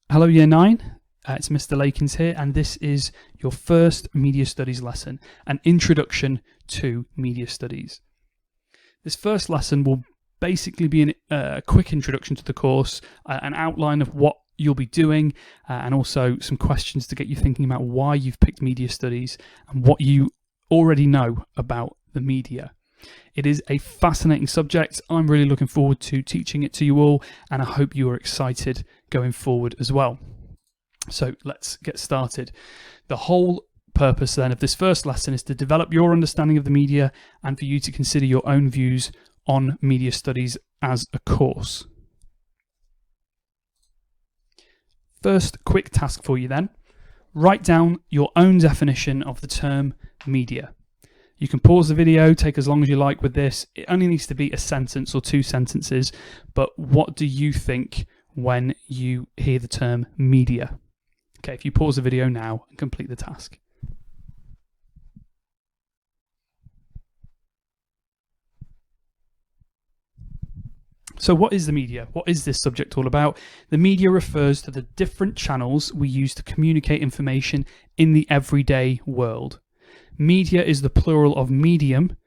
Hello Year 9, it's Mr. Lakins here, and this is your first Media Studies lesson, an introduction to Media Studies. This first lesson will basically be a quick introduction to the course, an outline of what you'll be doing, and also some questions to get you thinking about why you've picked Media Studies and what you already know about the media. It is a fascinating subject. I'm really looking forward to teaching it to you all, and I hope you are excited going forward as well. So let's get started. The whole purpose then of this first lesson is to develop your understanding of the media and for you to consider your own views on media studies as a course. First quick task for you then. Write down your own definition of the term media. You can pause the video, take as long as you like with this. It only needs to be a sentence or two sentences, but what do you think when you hear the term media? Okay, if you pause the video now and complete the task. So what is the media? What is this subject all about? The media refers to the different channels we use to communicate information in the everyday world. Media is the plural of medium,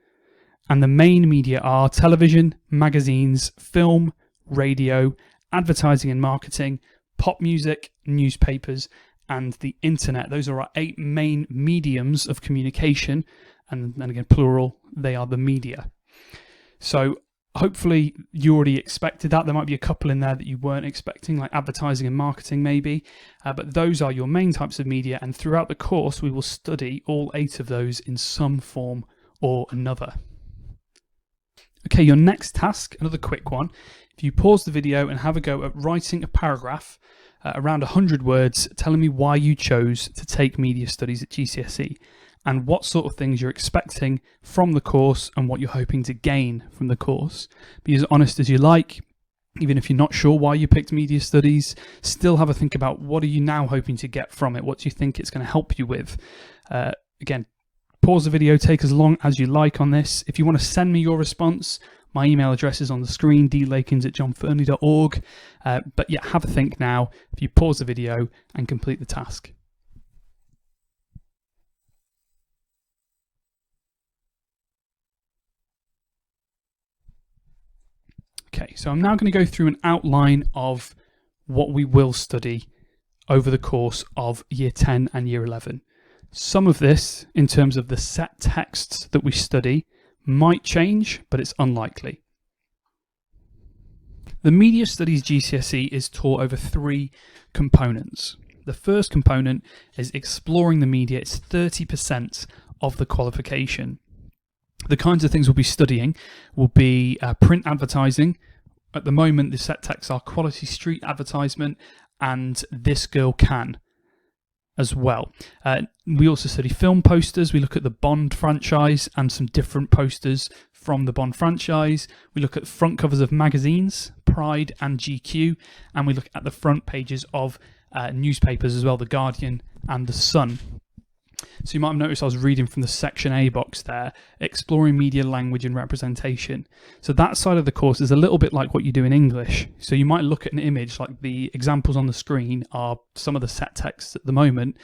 and the main media are television, magazines, film, radio, advertising and marketing, pop music, newspapers, and the internet. Those are our 8 main mediums of communication, and then again, plural, they are the media. So hopefully you already expected that. There might be a couple in there that you weren't expecting, like advertising and marketing maybe, but those are your main types of media, and throughout the course we will study all 8 of those in some form or another. Okay, your next task, another quick one. If you pause the video and have a go at writing a paragraph, around 100 words, telling me why you chose to take media studies at GCSE and what sort of things you're expecting from the course and what you're hoping to gain from the course. Be as honest as you like. Even if you're not sure why you picked media studies, still have a think about what are you now hoping to get from it? What do you think it's going to help you with? Again, pause the video, take as long as you like on this. If you want to send me your response, my email address is on the screen, dlakins@johnfernley.org. But yeah, have a think now if you pause the video and complete the task. Okay, so I'm now going to go through an outline of what we will study over the course of Year 10 and Year 11. Some of this, in terms of the set texts that we study, might change, but it's unlikely. The Media Studies GCSE is taught over 3 components. The first component is exploring the media. It's 30% of the qualification. The kinds of things we'll be studying will be print advertising. At the moment, the set texts are quality street advertisement and This Girl Can as well. We also study film posters. We look at the Bond franchise and some different posters from the Bond franchise. We look at front covers of magazines, Pride and GQ, and we look at the front pages of newspapers as well, The Guardian and The Sun. So you might have noticed I was reading from the Section A box there, exploring media language and representation. So that side of the course is a little bit like what you do in English. So you might look at an image, like the examples on the screen are some of the set texts at the moment.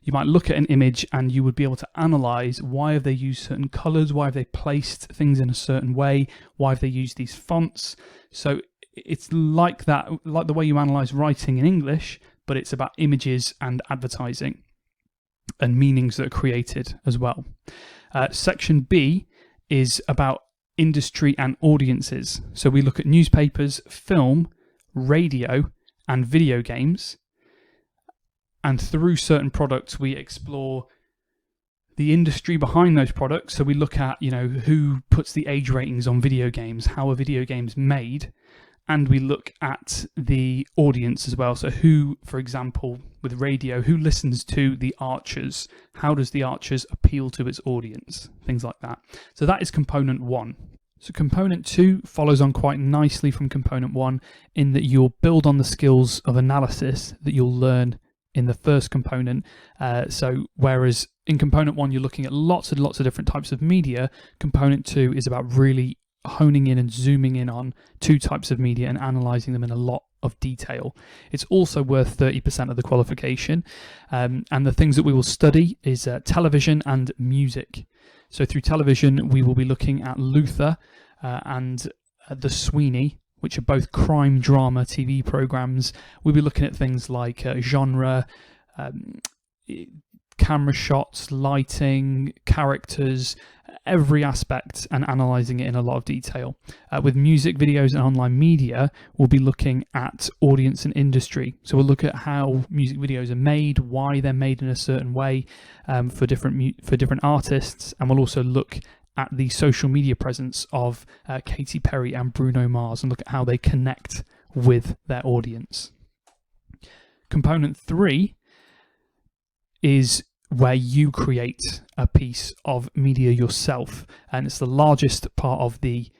You might look at an image and you would be able to analyse why have they used certain colours, why have they placed things in a certain way, why have they used these fonts. So it's like that, like the way you analyse writing in English, but it's about images and advertising and meanings that are created as well. Section B is about industry and audiences. So we look at newspapers, film, radio, and video games. And through certain products, we explore the industry behind those products. So we look at, who puts the age ratings on video games, how are video games made, and we look at the audience as well. So who, for example, with radio, who listens to The Archers? How does The Archers appeal to its audience? Things like that. So that is component 1. So component 2 follows on quite nicely from component 1 in that you'll build on the skills of analysis that you'll learn in the first component. So whereas in component 1 you're looking at lots and lots of different types of media, component 2 is about really honing in and zooming in on 2 types of media and analysing them in a lot of detail. It's also worth 30% of the qualification. And the things that we will study is television and music. So through television, we will be looking at Luther and The Sweeney, which are both crime drama TV programs. We'll be looking at things like genre, camera shots, lighting, characters, every aspect, and analysing it in a lot of detail. With music videos and online media, we'll be looking at audience and industry. So we'll look at how music videos are made, why they're made in a certain way for different artists, and we'll also look at the social media presence of Katy Perry and Bruno Mars and look at how they connect with their audience. Component 3 is where you create a piece of media yourself, and it's the largest part of the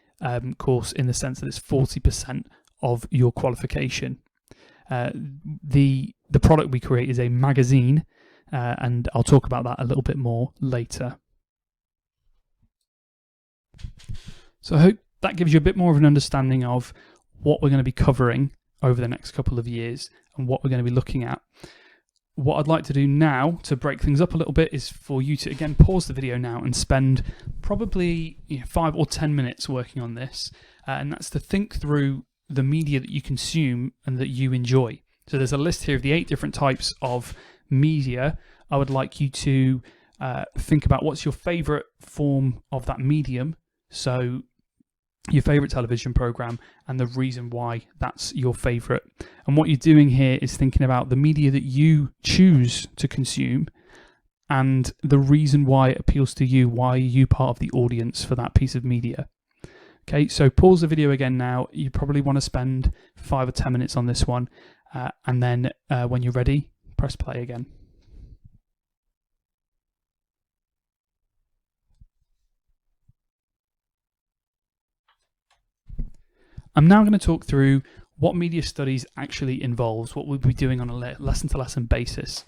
course in the sense that it's 40% of your qualification. The product we create is a magazine, and I'll talk about that a little bit more later. So I hope that gives you a bit more of an understanding of what we're going to be covering over the next couple of years and what we're going to be looking at. What I'd like to do now to break things up a little bit is for you to again pause the video now and spend probably 5 or 10 minutes working on this, and that's to think through the media that you consume and that you enjoy. So there's a list here of the 8 different types of media. I would like you to think about what's your favourite form of that medium. So your favourite television programme and the reason why that's your favourite. And what you're doing here is thinking about the media that you choose to consume and the reason why it appeals to you, why are you part of the audience for that piece of media. Okay, so pause the video again now. You probably want to spend 5 or 10 minutes on this one, and then when you're ready, press play again. I'm now going to talk through what media studies actually involves, what we'll be doing on a lesson-to-lesson basis.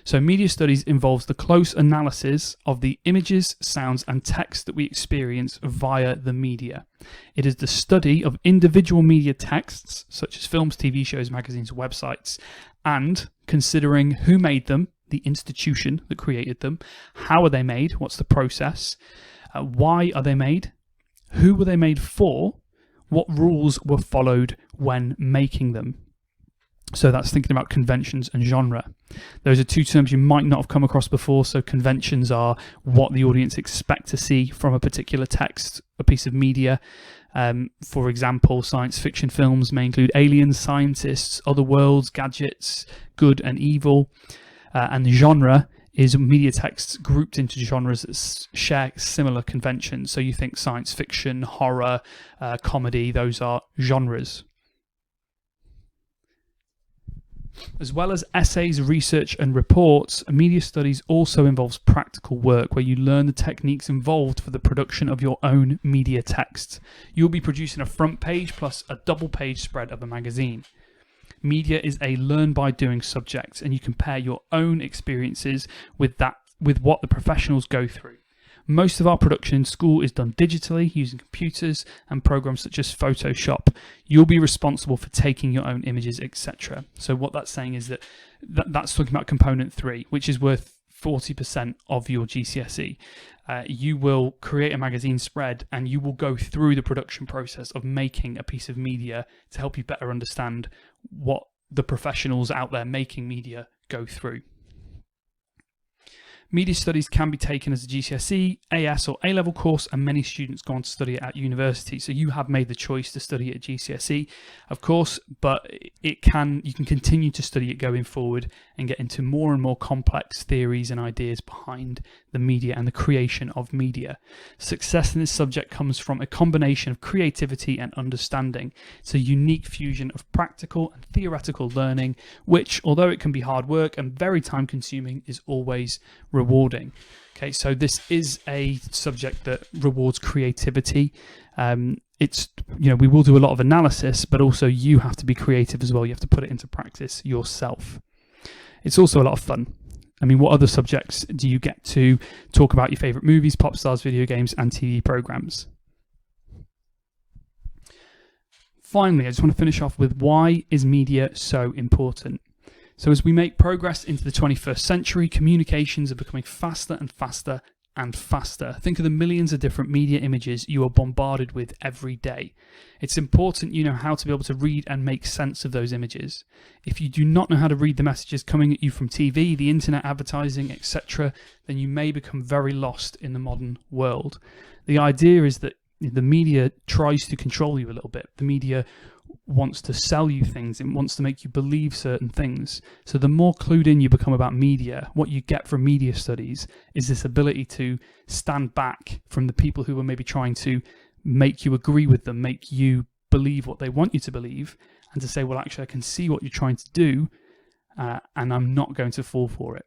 So media studies involves the close analysis of the images, sounds and text that we experience via the media. It is the study of individual media texts, such as films, TV shows, magazines, websites, and considering who made them, the institution that created them, how are they made, what's the process, why are they made, who were they made for, what rules were followed when making them. So that's thinking about conventions and genre. Those are 2 terms you might not have come across before. So conventions are what the audience expect to see from a particular text, a piece of media. For example, science fiction films may include aliens, scientists, other worlds, gadgets, good and evil. And the genre is media texts grouped into genres that share similar conventions. So you think science fiction, horror, comedy, those are genres. As well as essays, research and reports, media studies also involves practical work where you learn the techniques involved for the production of your own media texts. You'll be producing a front page plus a double page spread of a magazine. Media is a learn by doing subject, and you compare your own experiences with what the professionals go through. Most of our production in school is done digitally using computers and programs such as Photoshop. You'll be responsible for taking your own images, etc. So what that's saying is that's talking about component 3, which is worth 40% of your GCSE. You will create a magazine spread and you will go through the production process of making a piece of media to help you better understand what the professionals out there making media go through. Media studies can be taken as a GCSE, AS or A-level course, and many students go on to study it at university. So you have made the choice to study it at GCSE, of course, but you can continue to study it going forward and get into more and more complex theories and ideas behind the media and the creation of media. Success in this subject comes from a combination of creativity and understanding. It's a unique fusion of practical and theoretical learning, which, although it can be hard work and very time consuming, is always rewarding. Okay, so this is a subject that rewards creativity. We will do a lot of analysis, but also you have to be creative as well. You have to put it into practice yourself. It's also a lot of fun. I mean, what other subjects do you get to talk about? Your favorite movies, pop stars, video games, and TV programs. Finally, I just want to finish off with why is media so important? So as we make progress into the 21st century, communications are becoming faster and faster and faster. Think of the millions of different media images you are bombarded with every day. It's important you know how to be able to read and make sense of those images. If you do not know how to read the messages coming at you from TV, the internet, advertising, etc., then you may become very lost in the modern world. The idea is that the media tries to control you a little bit. The media wants to sell you things. It wants to make you believe certain things. So the more clued in you become about media, what you get from media studies is this ability to stand back from the people who are maybe trying to make you agree with them, make you believe what they want you to believe, and to say, well, actually, I can see what you're trying to do, and I'm not going to fall for it.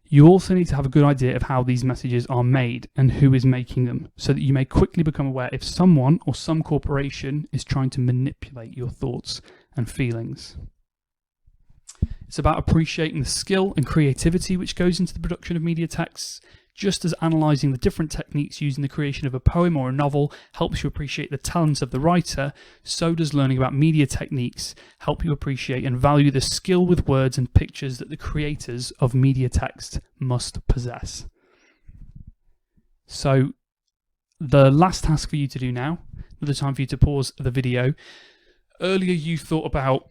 You also need to have a good idea of how these messages are made and who is making them, so that you may quickly become aware if someone or some corporation is trying to manipulate your thoughts and feelings. It's about appreciating the skill and creativity which goes into the production of media texts. Just as analysing the different techniques used in the creation of a poem or a novel helps you appreciate the talents of the writer, so does learning about media techniques help you appreciate and value the skill with words and pictures that the creators of media text must possess. So, the last task for you to do now, another time for you to pause the video. Earlier you thought about,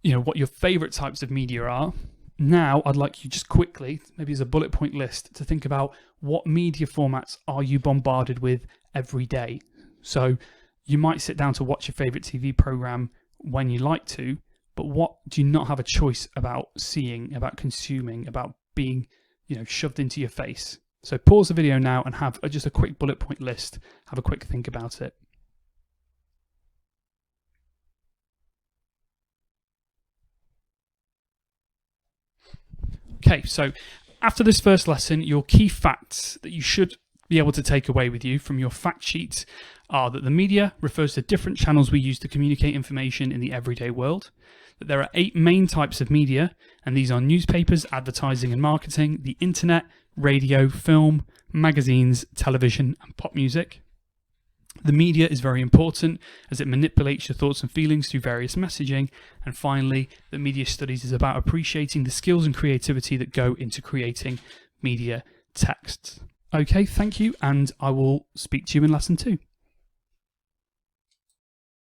what your favourite types of media are. Now, I'd like you just quickly, maybe as a bullet point list, to think about what media formats are you bombarded with every day. So you might sit down to watch your favourite TV programme when you like to, but what do you not have a choice about seeing, about consuming, about being, shoved into your face? So pause the video now and have just a quick bullet point list. Have a quick think about it. Okay, so after this first lesson, your key facts that you should be able to take away with you from your fact sheet are that the media refers to different channels we use to communicate information in the everyday world, that there are 8 main types of media, and these are newspapers, advertising and marketing, the internet, radio, film, magazines, television, and pop music. The media is very important as it manipulates your thoughts and feelings through various messaging. And finally, the media studies is about appreciating the skills and creativity that go into creating media texts. Okay, thank you, and I will speak to you in lesson 2.